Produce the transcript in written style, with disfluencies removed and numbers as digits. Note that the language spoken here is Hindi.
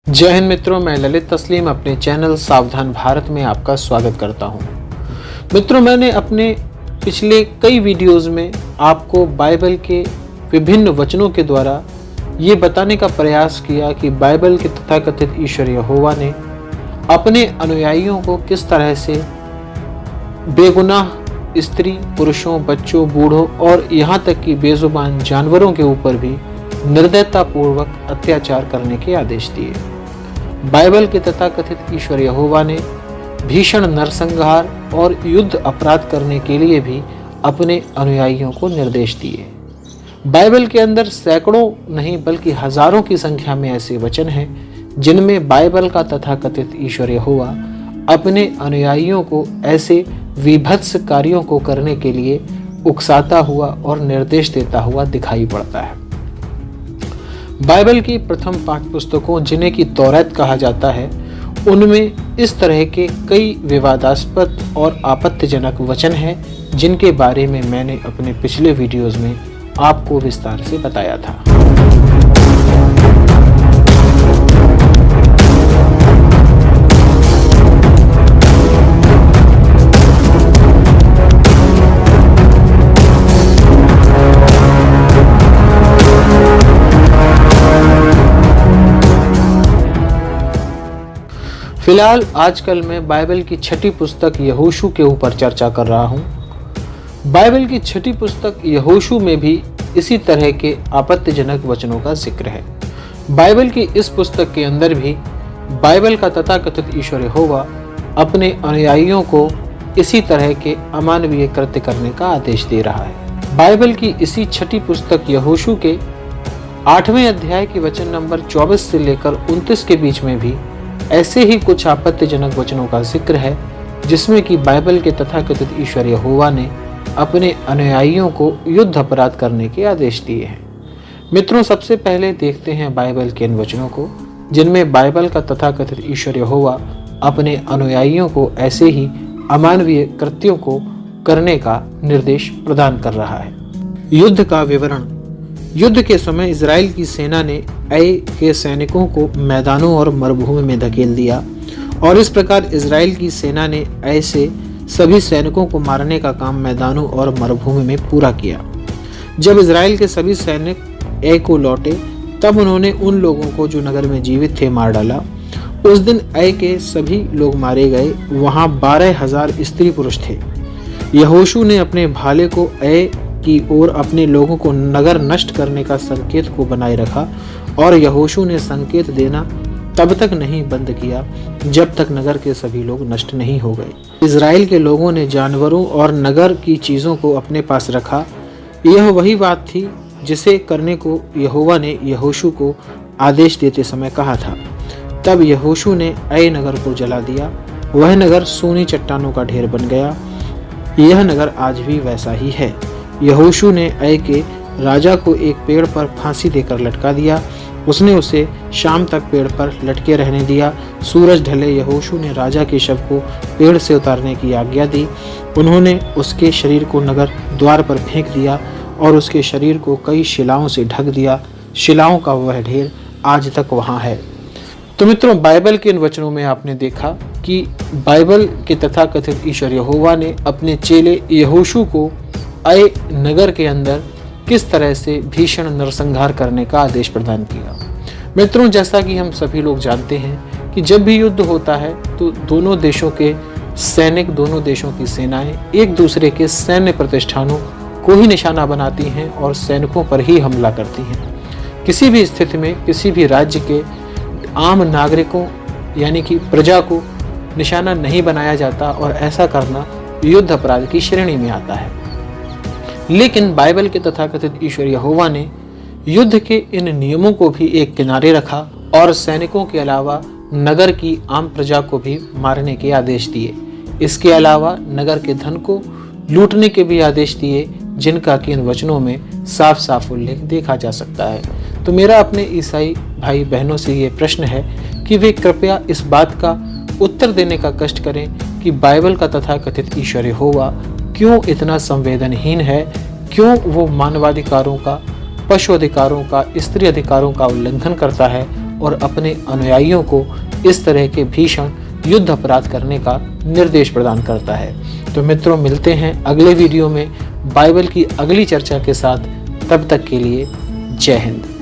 जय हिंद मित्रों, मैं ललित तस्लीम अपने चैनल सावधान भारत में आपका स्वागत करता हूं। मित्रों, मैंने अपने पिछले कई वीडियोस में आपको बाइबल के विभिन्न वचनों के द्वारा ये बताने का प्रयास किया कि बाइबल के तथाकथित ईश्वर यहोवा ने अपने अनुयायियों को किस तरह से बेगुनाह स्त्री, पुरुषों, बच्चों, बूढ़ों और यहाँ तक कि बेजुबान जानवरों के ऊपर भी निर्दयतापूर्वक अत्याचार करने के आदेश दिए। बाइबल के तथाकथित ईश्वर यहोवा ने भीषण नरसंहार और युद्ध अपराध करने के लिए भी अपने अनुयायियों को निर्देश दिए। बाइबल के अंदर सैकड़ों नहीं बल्कि हजारों की संख्या में ऐसे वचन हैं जिनमें बाइबल का तथाकथित ईश्वर यहोवा अपने अनुयायियों को ऐसे विभत्स कार्यों को करने के लिए उकसाता हुआ और निर्देश देता हुआ दिखाई पड़ता है। बाइबल की प्रथम 5 पुस्तकों जिन्हें की तौरात कहा जाता है, उनमें इस तरह के कई विवादास्पद और आपत्तिजनक वचन हैं जिनके बारे में मैंने अपने पिछले वीडियोस में आपको विस्तार से बताया था। फिलहाल आजकल मैं बाइबल की 6ठी पुस्तक यहोशू के ऊपर चर्चा कर रहा हूँ। बाइबल की 6ठी पुस्तक यहोशू में भी इसी तरह के आपत्तिजनक वचनों का जिक्र है। बाइबल की इस पुस्तक के अंदर भी बाइबल का तथाकथित ईश्वर यहोवा अपने अनुयायियों को इसी तरह के अमानवीय कृत्य करने का आदेश दे रहा है। बाइबल की इसी 6ठी पुस्तक यहोशू के 8वें अध्याय के वचन नंबर 24 से लेकर 29 के बीच में भी ऐसे ही कुछ आपत्तिजनक वचनों का जिक्र है जिसमें कि बाइबल के तथाकथित ईश्वर यहोवा ने अपने अनुयायियों को युद्ध अपराध करने के आदेश दिए हैं। मित्रों, सबसे पहले देखते हैं बाइबल के इन वचनों को जिनमें बाइबल का तथाकथित ईश्वर यहोवा अपने अनुयायियों को ऐसे ही अमानवीय कृत्यों को करने का निर्देश प्रदान कर रहा है। युद्ध का विवरण। युद्ध के समय इजराइल की सेना ने ऐ के सैनिकों को मैदानों और मरुभूमि में धकेल दिया और इस प्रकार इजराइल की सेना ने ऐ से सभी सैनिकों को मारने का काम मैदानों और मरुभूमि में पूरा किया। जब इजराइल के सभी सैनिक ऐ को लौटे तब उन्होंने उन लोगों को जो नगर में जीवित थे मार डाला। उस दिन ऐ के सभी लोग मारे गए। वहां 12,000 स्त्री पुरुष थे। यहोशू ने अपने भाले को ऐ की ओर अपने लोगों को नगर नष्ट करने का संकेत को बनाए रखा और यहोशू ने संकेत देना तब तक नहीं बंद किया जब तक नगर के सभी लोग नष्ट नहीं हो गए। इजराइल के लोगों ने जानवरों और नगर की चीजों को अपने पास रखा। यह वही बात थी जिसे करने को यहोवा ने यहोशू को आदेश देते समय कहा था। तब यहोशू ने ऐ नगर को जला दिया। वह नगर सोनी चट्टानों का ढेर बन गया। यह नगर आज भी वैसा ही है। यहोशू ने ऐ के राजा को एक पेड़ पर फांसी देकर लटका दिया। उसने उसे शाम तक पेड़ पर लटके रहने दिया। सूरज ढले यहोशू ने राजा के शव को पेड़ से उतारने की आज्ञा दी। उन्होंने उसके शरीर को नगर द्वार पर फेंक दिया और उसके शरीर को कई शिलाओं से ढक दिया। शिलाओं का वह ढेर आज तक वहाँ है। तो मित्रों, बाइबल के इन वचनों में आपने देखा कि बाइबल के तथाकथित ईश्वर यहोवा ने अपने चेले यहोशू को ऐ नगर के अंदर किस तरह से भीषण नरसंहार करने का आदेश प्रदान किया। मित्रों, जैसा कि हम सभी लोग जानते हैं कि जब भी युद्ध होता है तो दोनों देशों के सैनिक, दोनों देशों की सेनाएं एक दूसरे के सैन्य प्रतिष्ठानों को ही निशाना बनाती हैं और सैनिकों पर ही हमला करती हैं। किसी भी स्थिति में किसी भी राज्य के आम नागरिकों यानी कि प्रजा को निशाना नहीं बनाया जाता और ऐसा करना युद्ध अपराध की श्रेणी में आता है। लेकिन बाइबल के तथाकथित ईश्वर यहोवा ने युद्ध के इन नियमों को भी एक किनारे रखा और सैनिकों के अलावा नगर की आम प्रजा को भी मारने के आदेश दिए। इसके अलावा नगर के धन को लूटने के भी आदेश दिए जिनका कि इन वचनों में साफ साफ उल्लेख देखा जा सकता है। तो मेरा अपने ईसाई भाई बहनों से ये प्रश्न है कि वे कृपया इस बात का उत्तर देने का कष्ट करें कि बाइबल का तथाकथित ईश्वर यहोवा क्यों इतना संवेदनहीन है, क्यों वो मानवाधिकारों का, पशु अधिकारों का, स्त्री अधिकारों का उल्लंघन करता है और अपने अनुयायियों को इस तरह के भीषण युद्ध अपराध करने का निर्देश प्रदान करता है। तो मित्रों, मिलते हैं अगले वीडियो में बाइबल की अगली चर्चा के साथ। तब तक के लिए जय हिंद।